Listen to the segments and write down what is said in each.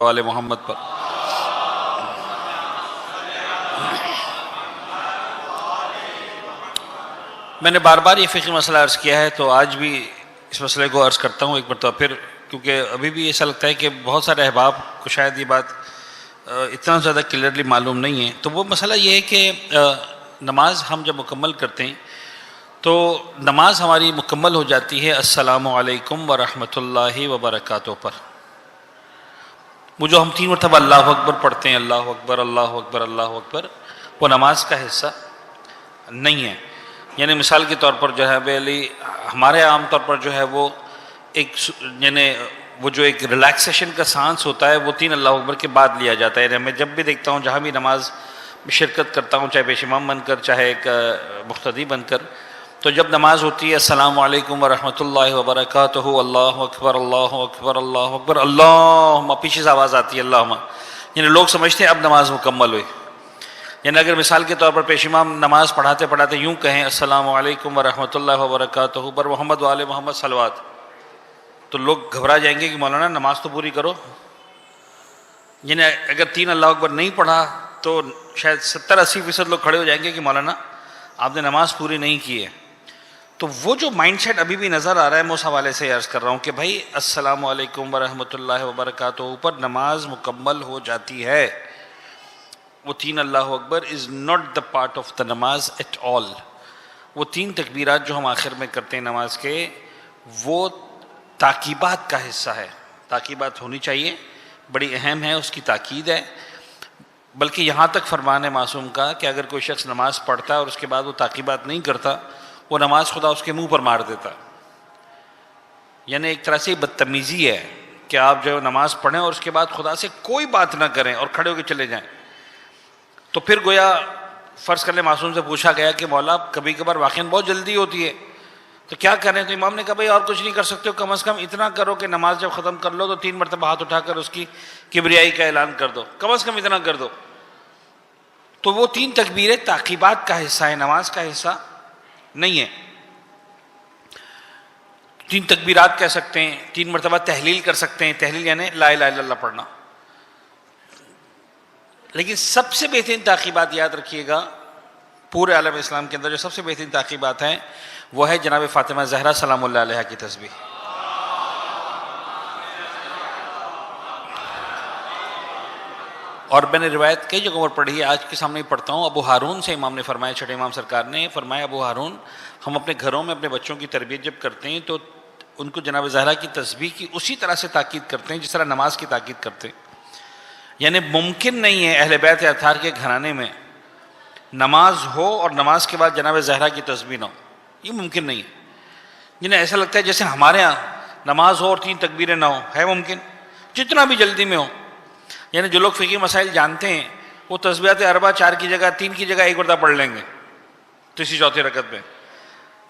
والے محمد پر۔ میں نے بار بار یہ فقہی مسئلہ عرض کیا ہے، تو آج بھی اس مسئلے کو عرض کرتا ہوں ایک مرتبہ پھر، کیونکہ ابھی بھی ایسا لگتا ہے کہ بہت سارے احباب کو شاید یہ بات اتنا زیادہ کلیئرلی معلوم نہیں ہے۔ تو وہ مسئلہ یہ ہے کہ نماز ہم جب مکمل کرتے ہیں تو نماز ہماری مکمل ہو جاتی ہے السلام علیکم ورحمۃ اللہ وبرکاتہ پر۔ وہ جو ہم 3 مرتبہ اللہ اکبر پڑھتے ہیں، اللہ اکبر اللہ اکبر اللہ اکبر، وہ نماز کا حصہ نہیں ہے۔ یعنی مثال کے طور پر جو ہے ہمارے عام طور پر جو ہے وہ یعنی وہ جو ایک ریلیکسیشن کا سانس ہوتا ہے وہ 3 اللہ اکبر کے بعد لیا جاتا ہے۔ میں جب بھی دیکھتا ہوں جہاں بھی نماز میں شرکت کرتا ہوں، چاہے پیش امام بن کر چاہے ایک مقتدی بن کر، تو جب نماز ہوتی ہے السلام علیکم ورحمۃ اللہ وبرکاتہ، اللہ اکبر اللہ اکبر اللہ اکبر، اللہم، پیچھے سے آواز آتی ہے اللہم، یعنی لوگ سمجھتے ہیں اب نماز مکمل ہوئی۔ یعنی اگر مثال کے طور پر پیش امام نماز پڑھاتے پڑھاتے یوں کہیں السلام علیکم ورحمۃ اللہ وبرکاتہ بر محمد وآل محمد صلوات، تو لوگ گھبرا جائیں گے کہ مولانا نماز تو پوری کرو۔ یعنی اگر 3 اللہ اکبر نہیں پڑھا تو شاید 70-80% لوگ کھڑے ہو جائیں گے کہ مولانا آپ نے نماز پوری نہیں کی ہے۔ تو وہ جو مائنڈ سیٹ ابھی بھی نظر آ رہا ہے، میں اس حوالے سے عرض کر رہا ہوں کہ بھائی السلام علیکم ورحمۃ اللہ وبرکاتہ اوپر نماز مکمل ہو جاتی ہے۔ وہ 3 اللہ اکبر is not the part of the namaz at آل۔ وہ 3 تکبیرات جو ہم آخر میں کرتے ہیں نماز کے، وہ تاکیبات کا حصہ ہے۔ تاکیبات ہونی چاہیے، بڑی اہم ہے، اس کی تاکید ہے۔ بلکہ یہاں تک فرمان ہے معصوم کا کہ اگر کوئی شخص نماز پڑھتا ہے اور اس کے بعد وہ تاکیبات نہیں کرتا، وہ نماز خدا اس کے منہ پر مار دیتا۔ یعنی ایک طرح سے بدتمیزی ہے کہ آپ جو نماز پڑھیں اور اس کے بعد خدا سے کوئی بات نہ کریں اور کھڑے ہو کے چلے جائیں۔ تو پھر گویا فرض کر لیں معصوم سے پوچھا گیا کہ مولا کبھی کبھار واقعاً بہت جلدی ہوتی ہے تو کیا کریں؟ تو امام نے کہا بھائی اور کچھ نہیں کر سکتے ہو، کم از کم اتنا کرو کہ نماز جب ختم کر لو تو 3 مرتبہ ہاتھ اٹھا کر اس کی کبریائی کا اعلان کر دو، کم از کم اتنا کر دو۔ تو وہ 3 تکبیریں تعقیبات کا حصہ ہے، نماز کا حصہ نہیں ہے۔ 3 تکبیرات کہہ سکتے ہیں، 3 مرتبہ تحلیل کر سکتے ہیں، تحلیل یعنی لا الہ الا اللہ پڑھنا۔ لیکن سب سے بہترین تعقیبات یاد رکھیے گا، پورے عالم اسلام کے اندر جو سب سے بہترین تعقیبات ہیں وہ ہے جناب فاطمہ زہرا سلام اللہ علیہا کی تسبیح۔ اور میں نے روایت کئی جگہوں پر پڑھی ہے، آج کے سامنے پڑھتا ہوں۔ ابو ہارون سے امام نے فرمایا، چھٹے امام سرکار نے فرمایا، ابو ہارون، ہم اپنے گھروں میں اپنے بچوں کی تربیت جب کرتے ہیں تو ان کو جناب زہرا کی تسبیح کی اسی طرح سے تاکید کرتے ہیں جس طرح نماز کی تاکید کرتے ہیں۔ یعنی ممکن نہیں ہے اہل بیت اطہار کے گھرانے میں نماز ہو اور نماز کے بعد جناب زہرا کی تسبیح نہ ہو، یہ ممکن نہیں ہے۔ جنہیں ایسا لگتا ہے جیسے ہمارے ہاں نماز ہو اور 3 تکبیریں نہ ہو، ہے ممکن جتنا بھی جلدی میں ہو۔ یعنی جو لوگ فقہی مسائل جانتے ہیں وہ تسبیحات اربع 4 کی جگہ 3 کی جگہ 1 مرتبہ پڑھ لیں گے تیسری چوتھی رکعت میں،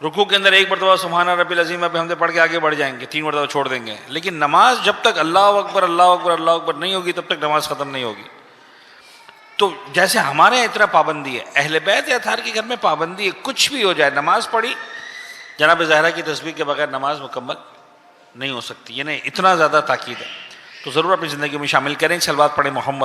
رکوع کے اندر 1 مرتبہ سبحان ربی العظیم بحمدہ ہم پڑھ کے آگے بڑھ جائیں گے، 3 مرتبہ چھوڑ دیں گے۔ لیکن نماز جب تک اللہ اکبر اللہ اکبر اللہ اکبر نہیں ہوگی تب تک نماز ختم نہیں ہوگی۔ تو جیسے ہمارے یہاں اتنا پابندی ہے، اہل بیت اطہار کے گھر میں پابندی ہے، کچھ بھی ہو جائے نماز پڑھی جناب زہرا کی تسبیح کے بغیر نماز مکمل نہیں ہو سکتی۔ یعنی اتنا زیادہ تاکید ہے، تو ضرور اپنی زندگی میں شامل کریں۔ صلوات پڑھیں محمد